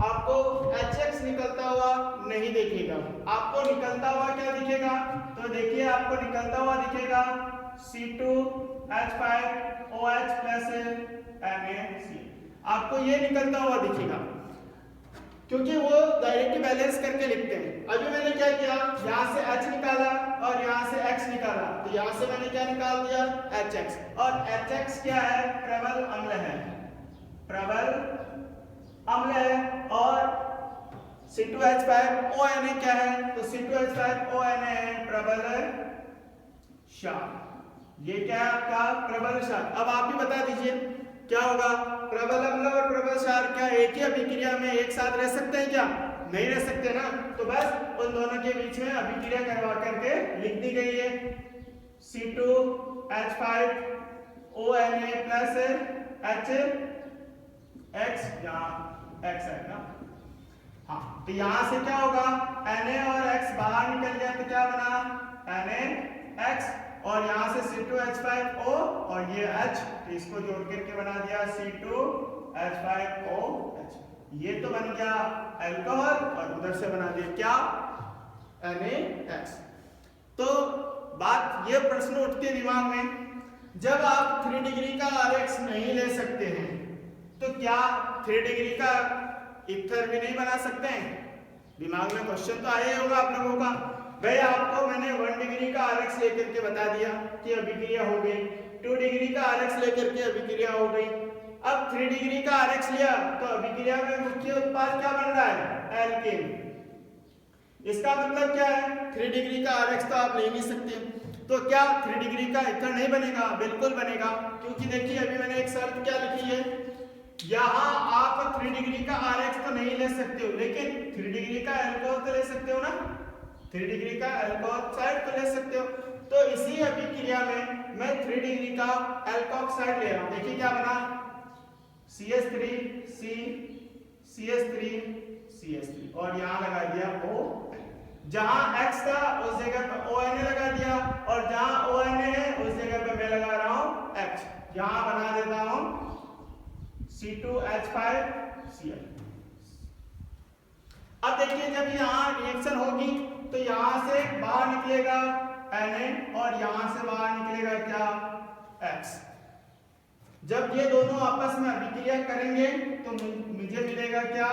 आपको HX निकलता हुआ नहीं दिखेगा, आपको निकलता हुआ क्या दिखेगा, तो देखिए आपको निकलता हुआ दिखेगा C2H5OH प्लस NaC, आपको ये निकलता हुआ दिखेगा क्योंकि वो डायरेक्ट बैलेंस करके लिखते हैं। अभी मैंने क्या किया, यहाँ से H निकाला और यहाँ से X निकाला, तो यहाँ से मैंने क्या निकाल दिया HX, और HX क्या है, प्रबल अम्ल है, प्रबल अम्ल है, और C2H5ONA क्या है, तो C2H5ONA है प्रबल क्षार। ये क्या है आपका प्रबल क्षार। अब आप ही बता दीजिए क्या होगा, प्रबल अम्ल और प्रबल क्षार क्या एक ही अभिक्रिया में एक साथ रह सकते हैं क्या, नहीं रह सकते ना, तो बस उन दोनों के बीच में अभिक्रिया करवा करके लिख दी गई है C2H5ONA प्लस HX, यहाँ X है ना, हाँ, तो यहां से क्या होगा Na और X बाहर निकल गया तो क्या बना NaX, और यहाँ से C2H5O और ये H, तो इसको जोड़ करके बना दिया C2H5OH। ये तो बन गया अल्कोहल और उधर से बना दिया क्या NaX। तो बात ये प्रश्न उठते दिमाग में, जब आप 3 डिग्री का RX नहीं ले सकते हैं तो क्या 3 डिग्री का ईथर भी नहीं बना सकते हैं? दिमाग में क्वेश्चन तो आया ही होगा आप लोगों का। भाई आपको मैंने 1 डिग्री का RX लेकर के बता दिया कि अभिक्रिया हो गई, 2 डिग्री का RX लेकर के अभिक्रिया हो गई। अब 3 डिग्री का RX लिया तो अभिक्रिया में मुख्य उत्पाद क्या बन रहा है? एल्केन। इसका मतलब क्या है? 3 डिग्री का RX तो आप ले नहीं सकते, तो क्या 3 डिग्री का ईथर नहीं बनेगा? बिल्कुल बनेगा, क्योंकि देखिए अभी मैंने एक शर्त क्या लिखी है, यहाँ आप 3 डिग्री का RX तो नहीं ले सकते हो, लेकिन 3 डिग्री का अल्कोहल तो ले सकते हो ना, 3 डिग्री का अल्कोहल तो ले सकते हो। तो इसी अभिक्रिया में मैं 3 डिग्री का अल्कोक्साइड ले रहा हूं। देखिए क्या बना, CH3 CH3 CH3 और यहां लगा दिया O। जहां X था उस जगह पे ONA लगा दिया, और जहां ONA है उस जगह पे मैं लगा रहा हूं X। यहां बना देता हूं C2H5Cl। अब देखिए जब यहाँ रिएक्शन होगी तो यहाँ से बाहर निकलेगा Na और यहाँ से बाहर निकलेगा क्या? X। जब ये दोनों आपस में अभिक्रिया करेंगे तो मुझे मिलेगा क्या?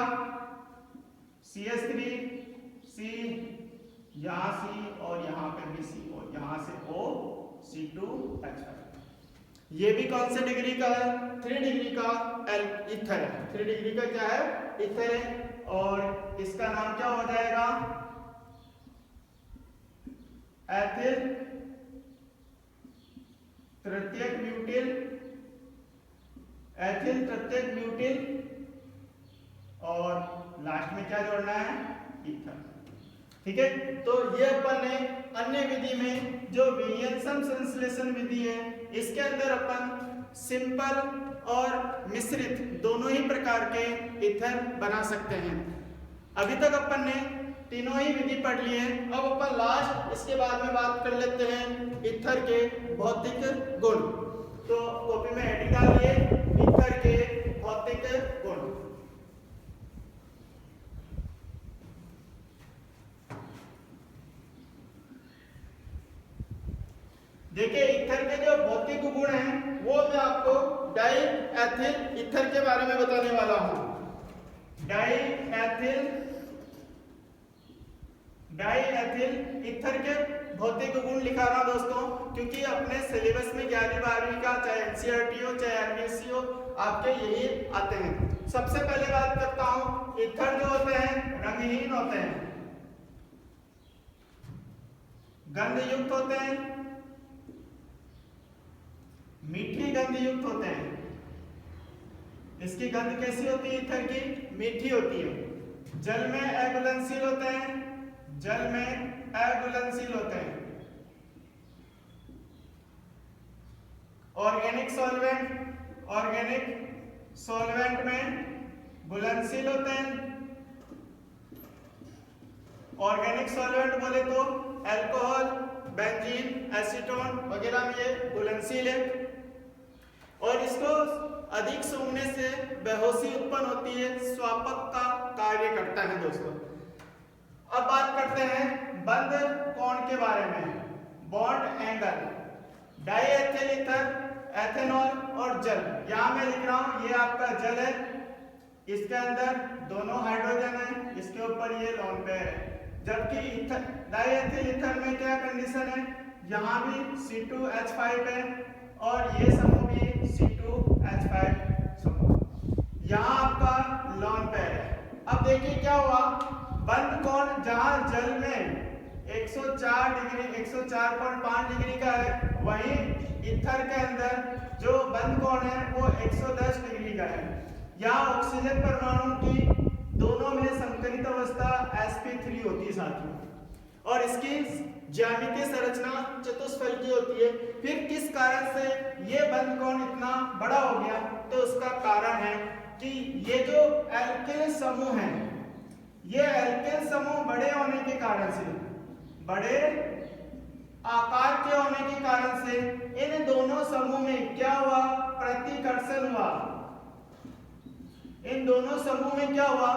CH3 C, यहाँ C और यहाँ पे भी C, और यहाँ से O C2H5। ये भी कौन से डिग्री का है? 3 डिग्री का ईथर है। 3 डिग्री का क्या है? ईथर है, और इसका नाम क्या हो जाएगा? एथिल तृतीयक ब्यूटिल, एथिल तृतीयक ब्यूटिल, और लास्ट में क्या जोड़ना है? ईथर। ठीक है, तो ये अपन ने अन्य विधि में जो विलियमसन संश्लेषण विधि है, इसके अंदर अपन सिंपल और मिश्रित दोनों ही प्रकार के ईथर बना सकते हैं। अभी तक अपन ने तीनों ही विधि पढ़ ली है। अब अपन लास्ट इसके बाद में बात कर लेते हैं ईथर के भौतिक गुण। तो कॉपी में हेडिंग डालिए, ईथर के भौतिक गुण। देखिए ईथर के जो भौतिक गुण हैं वो मैं आपको डाई एथिल ईथर के बारे में बताने वाला हूं। डाई एथिल ईथर के भौतिक गुण लिखा रहा दोस्तों, क्योंकि अपने सिलेबस में 11वीं 12वीं का चाहे एनसीईआरटी हो चाहे आरबीएससी हो, आपके यही आते हैं। सबसे पहले बात करता हूं, ईथर जो होते हैं रंगहीन होते हैं, गंधयुक्त होते हैं, मीठी गंध युक्त होते हैं। इसकी गंध कैसी होती है? ईथर की मीठी होती है। जल में अघुलनशील होते हैं, जल में अघुलनशील होते हैं। ऑर्गेनिक सॉल्वेंट में घुलनशील होते हैं। ऑर्गेनिक सॉल्वेंट बोले तो अल्कोहल, बेंजीन, एसीटोन वगैरह में ये घुलनशील है, और इसको अधिक सूंघने से बेहोशी उत्पन्न होती है, स्वापक का कार्य करता है दोस्तों। अब बात करते हैं बंध कोण के बारे में, bond angle. Die ethyl ether, ethanol और जल, यहां मैं लिख रहा हूं ये आपका जल है, इसके अंदर दोनों हाइड्रोजन है, इसके ऊपर ये लोन पेयर है। जबकि डाई एथिल ईथर में क्या कंडीशन है? यहाँ भी C2H5 है और ये समूह भी C2H5 समूह। यहाँ आपका लोन पेयर है। अब देखिए क्या हुआ, बंध कोण जहाँ जल में 104 डिग्री 104.5 डिग्री का है, वहीं ईथर के अंदर जो बंध कोण है वो 110 डिग्री का है। यहाँ ऑक्सीजन परमाणु की दोनों में संकरित अवस्था sp3 होती है साथियों, और इसकी ज्यामितीय संरचना चतुष्फल की होती है। फिर किस कारण से ये बंध कोण इतना बड़ा हो गया? तो उसका कारण है कि ये जो एल्केन समूह है, ये एल्केन समूह बड़े होने के कारण से, बड़े आकार के होने के कारण से इन दोनों समूह में क्या हुआ? प्रतिकर्षण हुआ। इन दोनों समूह में क्या हुआ?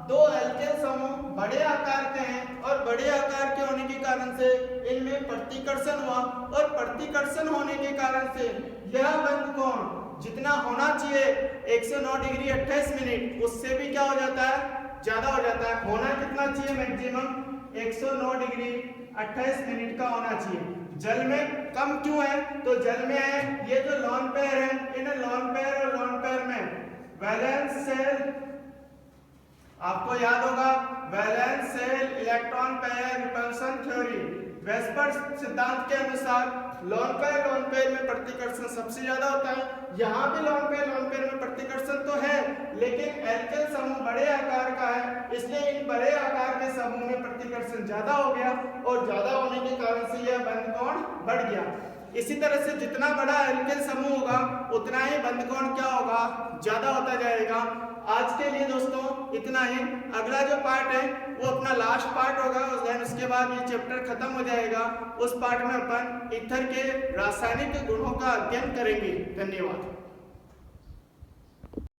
दो एल्केन समूह बड़े आकार के हैं, और बड़े आकार के होने के कारण से इनमें प्रतिकर्षण हुआ, और प्रतिकर्षण होने के कारण से यह बंद कोण जितना होना चाहिए 109 डिग्री 28 मिनट उससे भी क्या हो जाता है, ज्यादा हो जाता है। होना कितना चाहिए, मैक्सिमम 109 डिग्री 28 मिनट का होना चाहिए। जल में कम क्यों है, तो जल में है ये जो लोन पेयर है, इन लोन पेयर और लोन पेयर में वैलेंस शेल, आपको याद होगा valence shell electron pair repulsion theory, VSEPR सिद्धांत के अनुसार लोन पेयर में प्रतिकर्षण सबसे ज्यादा होता है। यहाँ भी लोन पेयर में प्रतिकर्षण तो है, लेकिन एल्केन समूह बड़े आकार का है, इसलिए इन बड़े आकार के समूह में प्रतिकर्षण ज्यादा हो गया और ज्यादा होने के कारण से यह बंद कोण बढ़ गया। इसी तरह से जितना बड़ा एल्केन समूह होगा उतना ही बंद कोण क्या होगा, ज्यादा होता जाएगा। आज के लिए दोस्तों इतना ही। अगला जो पार्ट है वो अपना लास्ट पार्ट होगा, देन उसके बाद ये चैप्टर खत्म हो जाएगा। उस पार्ट में अपन ईथर के रासायनिक गुणों का अध्ययन करेंगे। धन्यवाद।